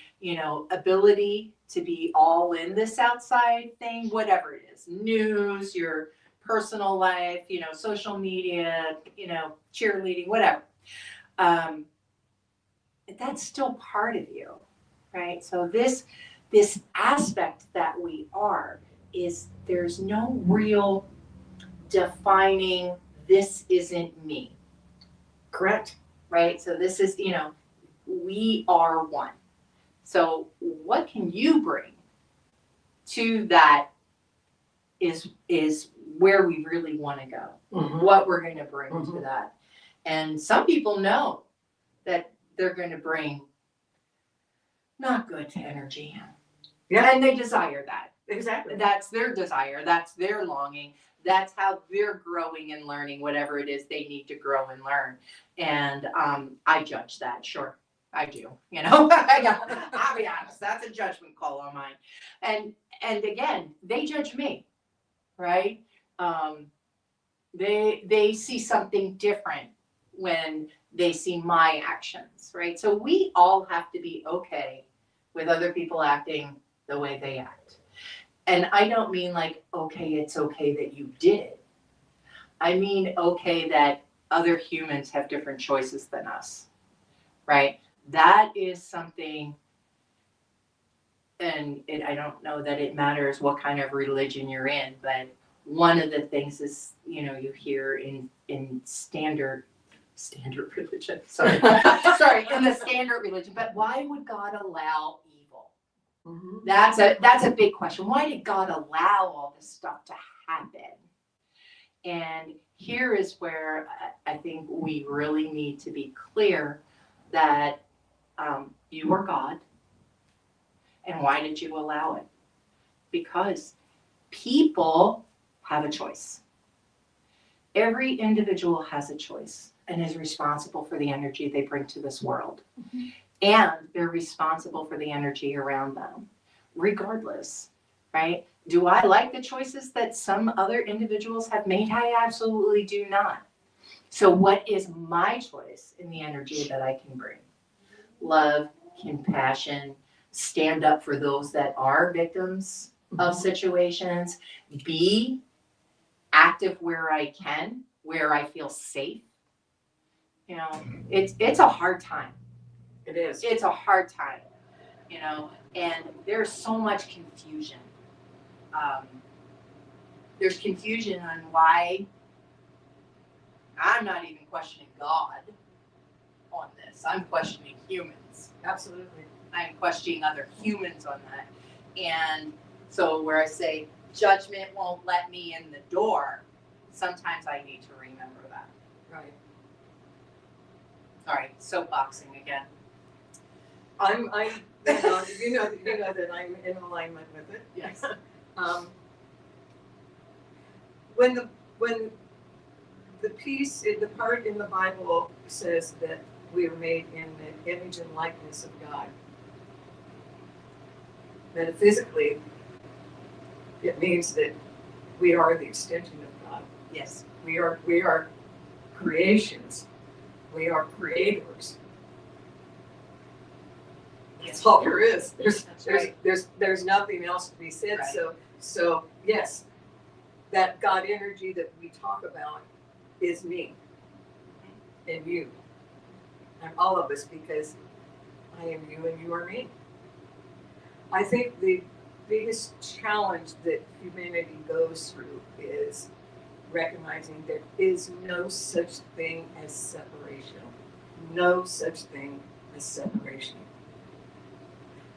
ability to be all in this outside thing, whatever it is, news, your personal life, social media, cheerleading, whatever. That's still part of you, right? So this aspect that we are is, there's no real defining, this isn't me. Correct. Right? So this is, we are one. So what can you bring to that is where we really want to go. Mm-hmm. What we're going to bring to Mhm. that. And some people know that they're going to bring not good energy. Yeah. And they desire that. Exactly. That's their desire. That's their longing. That's how they're growing and learning whatever it is they need to grow and learn. And I judge that. Sure, I do. I'll be honest. That's a judgment call on mine. And again, they judge me, right? They see something different when they see my actions, right? So we all have to be okay with other people acting the way they act. And I don't mean like, okay, it's okay that you did it. I mean, okay, that other humans have different choices than us, right? That is something, and I don't know that it matters what kind of religion you're in, but one of the things is, you hear in standard religion, sorry, in the standard religion, but why would God allow evil? Mm-hmm. That's a big question. Why did God allow all this stuff to happen? And here is where I think we really need to be clear that you are God. And why did you allow it? Because people have a choice. Every individual has a choice and is responsible for the energy they bring to this world. Mm-hmm. And they're responsible for the energy around them, regardless, right? Do I like the choices that some other individuals have made? I absolutely do not. So what is my choice in the energy that I can bring? Love, compassion, stand up for those that are victims of situations, be active where I can, where I feel safe. It's a hard time. It is. It's a hard time, and there's so much confusion. There's confusion on why I'm not even questioning God on this. I'm questioning humans. Absolutely. I'm questioning other humans on that. And so where I say judgment won't let me in the door, sometimes I need to remember that. Right. All right, soapboxing again. I'm you know that I'm in alignment with it. Yes. When the piece, the part in the Bible says that we are made in the image and likeness of God. Metaphysically, it means that we are the extension of God. Yes. We are creations. We are creators. That's all there is. There's nothing else to be said. Right. So yes, that God energy that we talk about is me and you and all of us, because I am you and you are me. I think the biggest challenge that humanity goes through is recognizing there is no such thing as separation. No such thing as separation.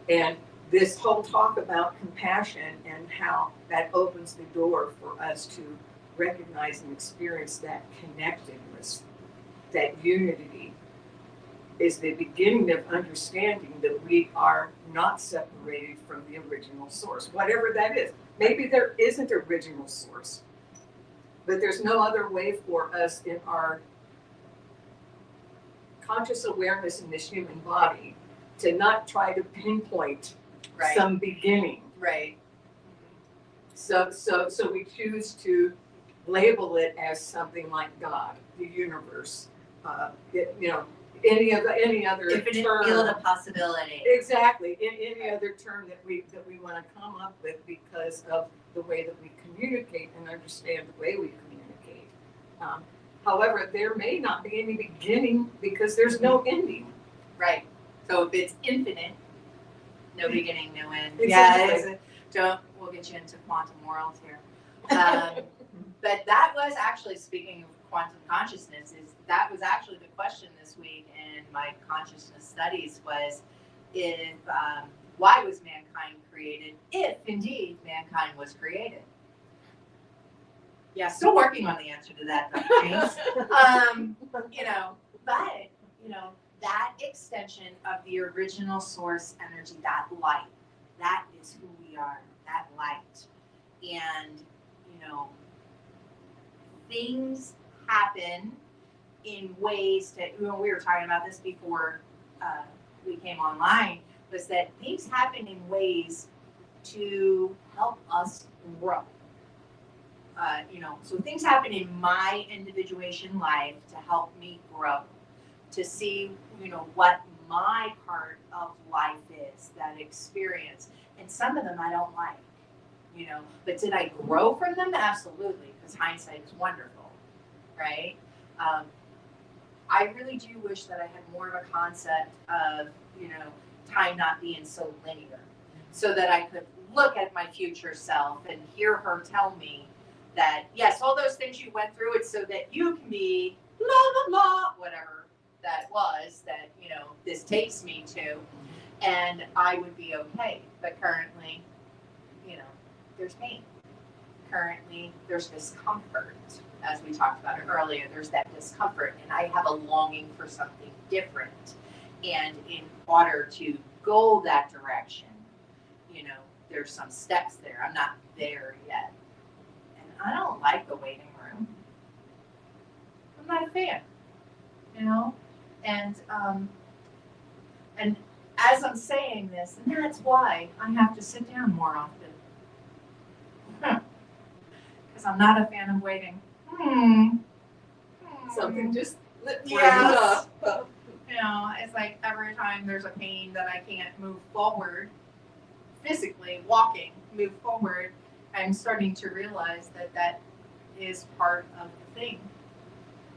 And this whole talk about compassion and how that opens the door for us to recognize and experience that connectedness, that unity, is the beginning of understanding that we are not separated from the original source, whatever that is. Maybe there isn't an original source, but there's no other way for us in our conscious awareness in this human body to not try to pinpoint some beginning. Right. So we choose to label it as something like God, the universe, any other Infinite term. field of possibility. Exactly, any other term that we want to come up with because of the way that we communicate and understand the way we communicate. However, there may not be any beginning because there's no ending. Right. So if it's infinite, no beginning, no end. Exactly. Yeah, we'll get you into quantum worlds here. But that was actually, speaking of quantum consciousness, that was actually the question this week in my consciousness studies was, if why was mankind created, if indeed mankind was created? Yeah, still working on the answer to that, Dr. James. But that extension of the original source energy, that light, that is who we are, that light. And, things happen in ways that, we were talking about this before we came online, was that things happen in ways to help us grow. So things happen in my individuation life to help me grow, to see, what my part of life is, that experience. And some of them I don't like, but did I grow from them? Absolutely, because hindsight is wonderful, right? I really do wish that I had more of a concept of, time not being so linear, so that I could look at my future self and hear her tell me that, yes, all those things you went through, it's so that you can be blah, blah, blah, whatever that was that, this takes me to, and I would be okay. But currently, there's pain. Currently, there's discomfort. As we talked about it earlier, there's that discomfort, and I have a longing for something different. And in order to go that direction, there's some steps there. I'm not there yet. And I don't like the waiting room. I'm not a fan, and as I'm saying this, and that's why I have to sit down more often. Because I'm not a fan of waiting. Something just lit for Yes. up. It's like every time there's a pain that I can't move forward, physically walking, move forward, I'm starting to realize that is part of the thing.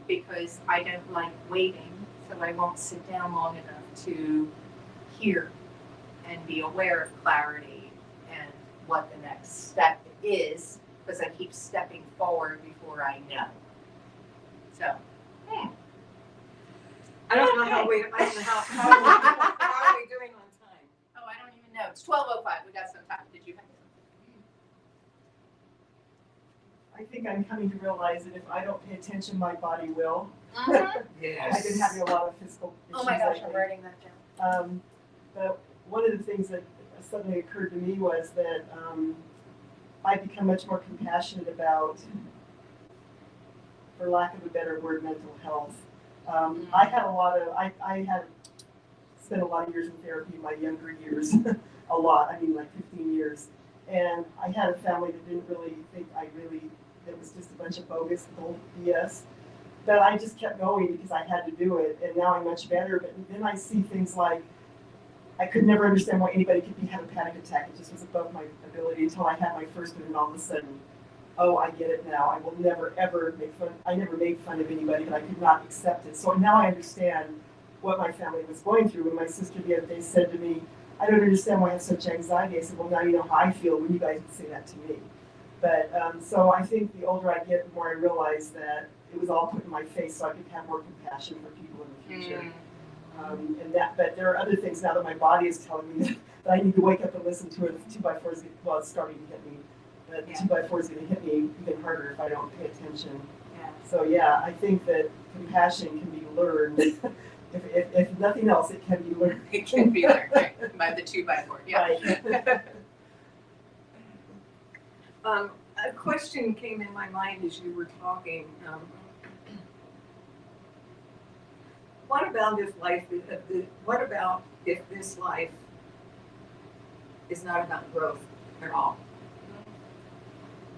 Because I don't like waiting, so I won't sit down long enough to hear and be aware of clarity and what the next step is, because I keep stepping forward before I know. So, I don't know how are we doing on time? Oh, I don't even know. It's 12:05. We got some time. Did you have I think I'm coming to realize that if I don't pay attention, my body will. something? Yes. I've been having a lot of physical issues. Oh my gosh, lately. I'm writing that down. But one of the things that suddenly occurred to me was that I've become much more compassionate about, for lack of a better word, mental health. I had I had spent a lot of years in therapy in my younger years, a lot, I mean like 15 years. And I had a family that didn't really think it was just a bunch of bogus, old BS. But I just kept going because I had to do it, and now I'm much better. But then I see things like, I could never understand why anybody could have a panic attack. It just was above my ability until I had my first one, and all of a sudden, oh, I get it now. I will never, ever make fun. I never made fun of anybody, but I could not accept it. So now I understand what my family was going through. When my sister the other day said to me, I don't understand why I have such anxiety. I said, well, now you know how I feel when you guys would say that to me. But so I think the older I get, the more I realize that it was all put in my face, so I could have more compassion for people in the future. But there are other things now that my body is telling me that I need to wake up and listen to it. The 2x4 is, well, it's starting to hit me. But the 2x4 is going to hit me even harder if I don't pay attention. Yeah. So yeah, I think that compassion can be learned. If nothing else, it can be learned. It can be learned by the 2x4. Yeah. Right. A question came in my mind as you were talking. What about if this life is not about growth at all?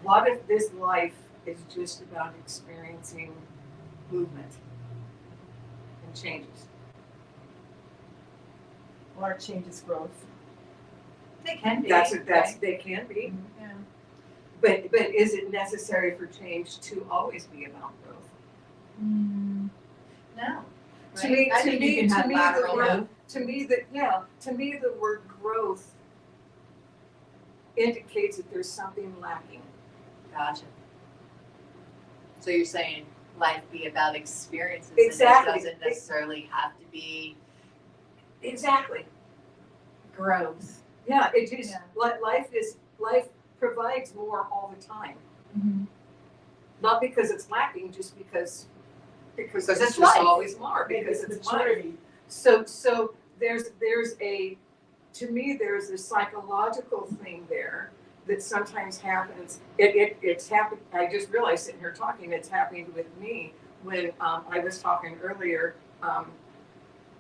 What if this life is just about experiencing movement and changes? Well, our change is growth. They can be. That's right? they can be. Yeah. But is it necessary for change to always be about growth? No. To me, I think you can have lateral move. to me the word growth indicates that there's something lacking. Gotcha. So you're saying life be about experiences, Exactly. and it doesn't necessarily have to be Exactly. Growth. Yeah, it just Yeah. life provides more all the time. Mm-hmm. Not because it's lacking, just because Because there's it's just life. always more. Because it's life. maturity. So there's a to me there's a psychological thing there that sometimes happens. It's happened. I just realized sitting here talking, it's happening with me when I was talking earlier. I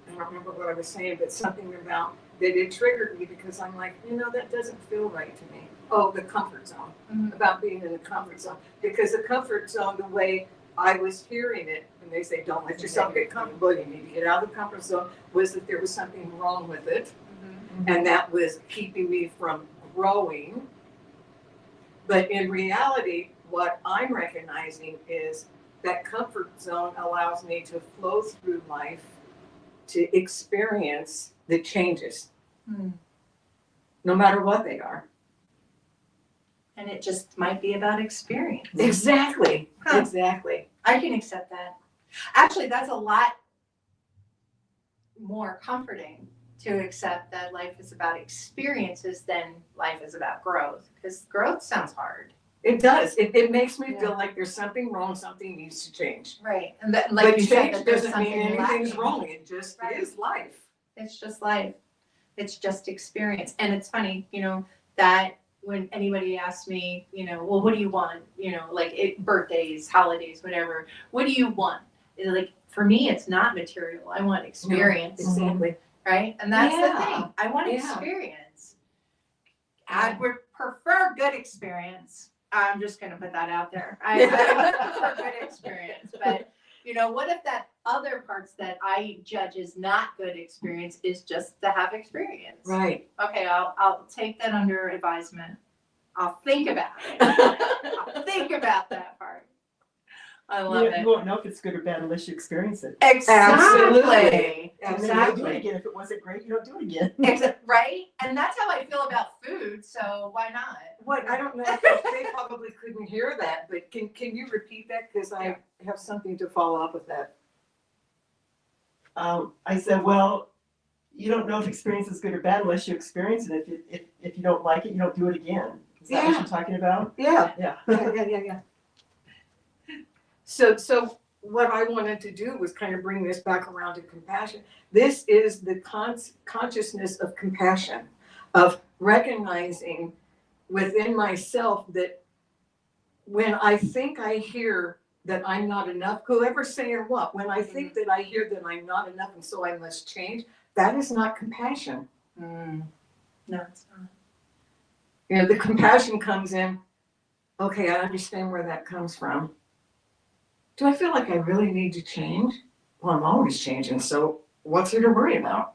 don't remember what I was saying, but something about that it triggered me because I'm like, that doesn't feel right to me. Oh, the comfort zone. Mhm. About being in the comfort zone, because the comfort zone, the way I was hearing it when they say don't let yourself get comfortable, you need to get out of the comfort zone, was that there was something wrong with it, and that was keeping me from growing. But in reality, what I'm recognizing is that comfort zone allows me to flow through life to experience the changes, no matter what they are. And it just might be about experience. Exactly. Huh. Exactly. I can accept that. Actually, that's a lot more comforting to accept that life is about experiences than life is about growth. Because growth sounds hard. It does. It makes me feel like there's something wrong, something needs to change. Right. And that, like But you said, change that there's doesn't mean something anything's lacking. wrong. It just Right. is life. It's just life. It's just experience. And it's funny, that when anybody asks me, well, what do you want? Birthdays, holidays, whatever. What do you want? Like, for me, it's not material. I want experience. Exactly. Right? And that's the Yeah. thing. I want Yeah. experience. I would prefer good experience. I'm just going to put that out there. I would prefer good experience. But, what if that other parts that I judge as not good experience is just to have experience? Right. Okay, I'll take that under advisement. I'll think about it. I'll think about that part. I love You it. won't know if it's good or bad unless you experience it. Exactly. And then you'll do it Exactly. again. If it wasn't great, you don't do it again. Right? And that's how I feel about food, so why not? What, I don't know, they probably couldn't hear that, but can you repeat that? Because I have something to follow up with that. I said, well, you don't know if experience is good or bad unless you experience it. If you don't like it, you don't do it again. Is that what Yeah. you're talking about? Yeah. Yeah. Yeah. So what I wanted to do was kind of bring this back around to compassion. This is the consciousness of compassion, of recognizing within myself that when I think I hear that I'm not enough, whoever's saying what, when I think that I hear that I'm not enough and so I must change, that is not compassion. No, it's not. You know, the compassion comes in, okay, I understand where that comes from. Do I feel like I really need to change? Well, I'm always changing, so what's there to worry about?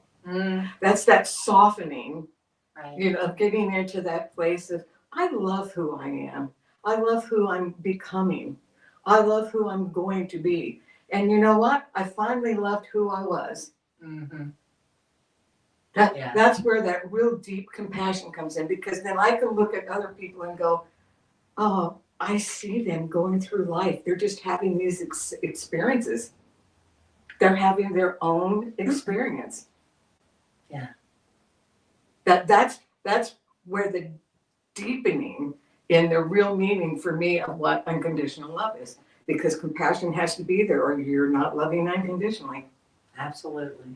That's that softening, Right. you know, of getting into that place of, I love who I am. I love who I'm becoming. I love who I'm going to be. And you know what? I finally loved who I was. Mm-hmm. Yeah. That's where that real deep compassion comes in, because then I can look at other people and go, oh, I see them going through life. They're just having these experiences. They're having their own experience. Yeah. That's where the deepening in the real meaning for me of what unconditional love is. Because compassion has to be there or you're not loving unconditionally. Absolutely.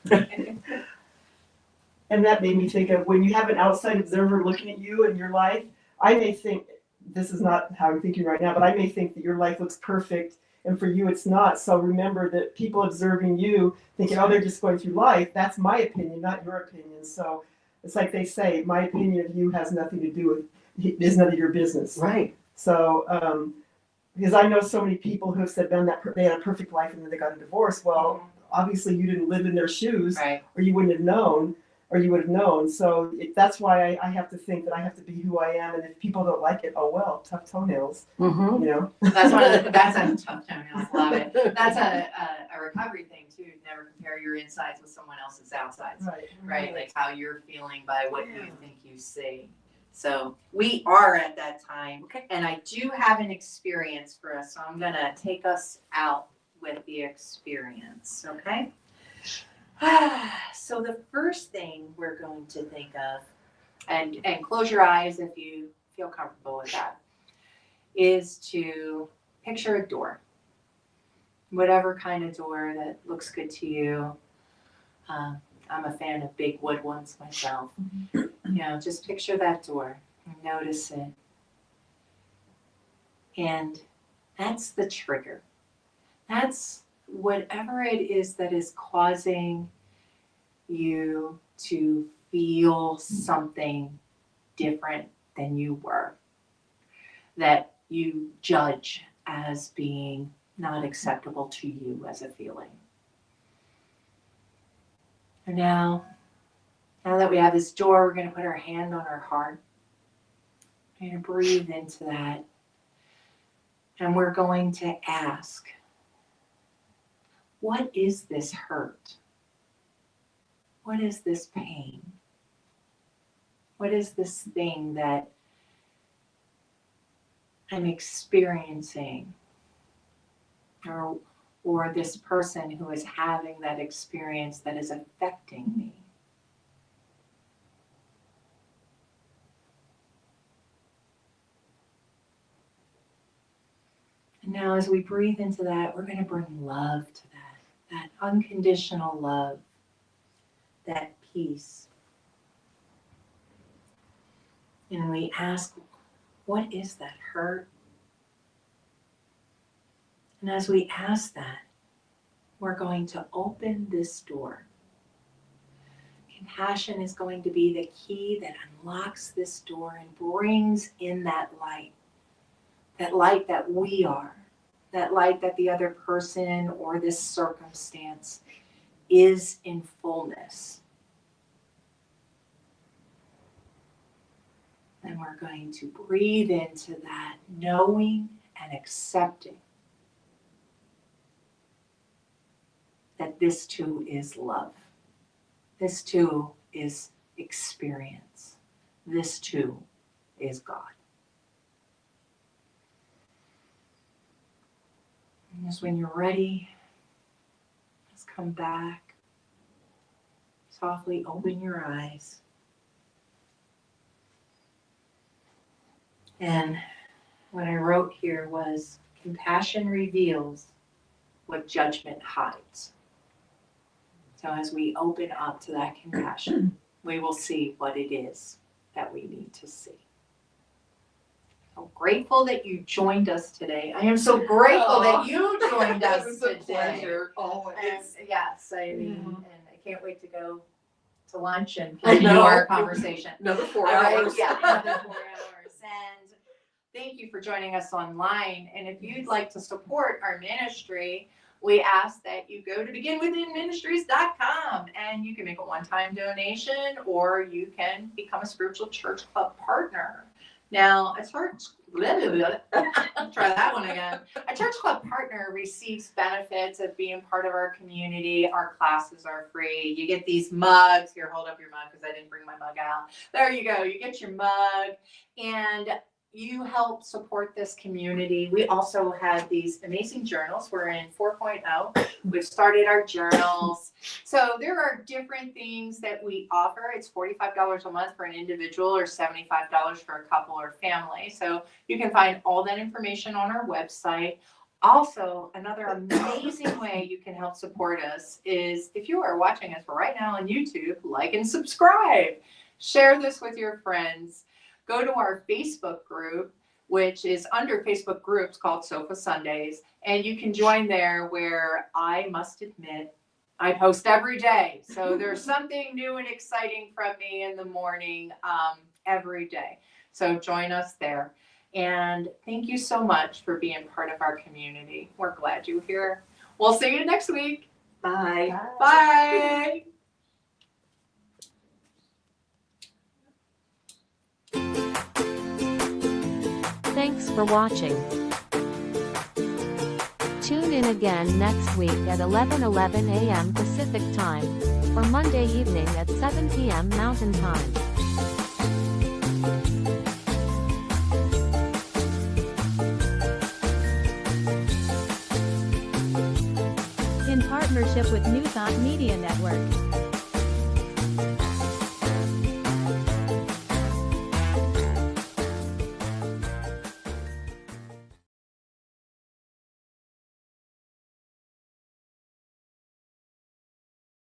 And that made me think of when you have an outside observer looking at you and your life, I may think, this is not how I'm thinking right now, but I may think that your life looks perfect and for you it's not. So remember that people observing you thinking, oh, they're just going through life. That's my opinion, not your opinion. So it's like they say, my opinion of you has nothing to do with, is none of your business. Right. So, because I know so many people who have said, Ben, that they had a perfect life and then they got a divorce. Well, obviously you didn't live in their shoes, Right. or you wouldn't have known, or you would have known. So that's why I have to think that I have to be who I am. And if people don't like it, oh well, tough toenails, Mm-hmm. you know. That's one of the, that's a tough toenails. Love it. That's a recovery thing too. Never compare your insides with someone else's outsides. Right. Right? Like how you're feeling by what you think you see. So we are at that time. Okay. And I do have an experience for us. So I'm going to take us out with the experience. Okay. So the first thing we're going to think of, and close your eyes if you feel comfortable with that, is to picture a door. Whatever kind of door that looks good to you. I'm a fan of big wood ones myself. You know, just picture that door and notice it. And that's the trigger. That's whatever it is that is causing you to feel something different than you were, that you judge as being not acceptable to you as a feeling. And now that we have this door, we're going to put our hand on our heart. We're going to breathe into that. And we're going to ask, what is this hurt? What is this pain? What is this thing that I'm experiencing? Or this person who is having that experience that is affecting me? And now as we breathe into that, we're going to bring love to that unconditional love, that peace. And we ask, what is that hurt? And as we ask that, we're going to open this door. Compassion is going to be the key that unlocks this door and brings in that light that we are, that light that the other person or this circumstance is in fullness. And we're going to breathe into that, knowing and accepting that this too is love. This too is experience. This too is God. And just when you're ready, just come back. Softly open your eyes. And what I wrote here was, compassion reveals what judgment hides. So as we open up to that compassion, we will see what it is that we need to see. I'm grateful that you joined us today. I am so grateful that you joined us It was a today. pleasure, always. And yes, I mean, and I can't wait to go to lunch and I continue know. our conversation. Another 4 All right, hours. yeah, another 4 hours. And thank you for joining us online. And if you'd like to support our ministry, we ask that you go to beginwithinministries.com and you can make a one-time donation, or you can become a spiritual church club partner. Now, a church, try that one again. A church club partner receives benefits of being part of our community. Our classes are free. You get these mugs. Here, hold up your mug because I didn't bring my mug out. There you go. You get your mug, and you help support this community. We also have these amazing journals. We're in 4.0. We've started our journals. So there are different things that we offer. It's $45 a month for an individual or $75 for a couple or family. So you can find all that information on our website. Also, another amazing way you can help support us is if you are watching us right now on YouTube, like and subscribe. Share this with your friends. Go to our Facebook group, which is under Facebook groups called Sofa Sundays, and you can join there, where I must admit, I post every day. So there's something new and exciting from me in the morning every day. So join us there. And thank you so much for being part of our community. We're glad you're here. We'll see you next week. Bye. Bye. Thanks for watching. Tune in again next week at 11:11 a.m. Pacific Time, or Monday evening at 7 p.m. Mountain Time. In partnership with New Thought Media Network.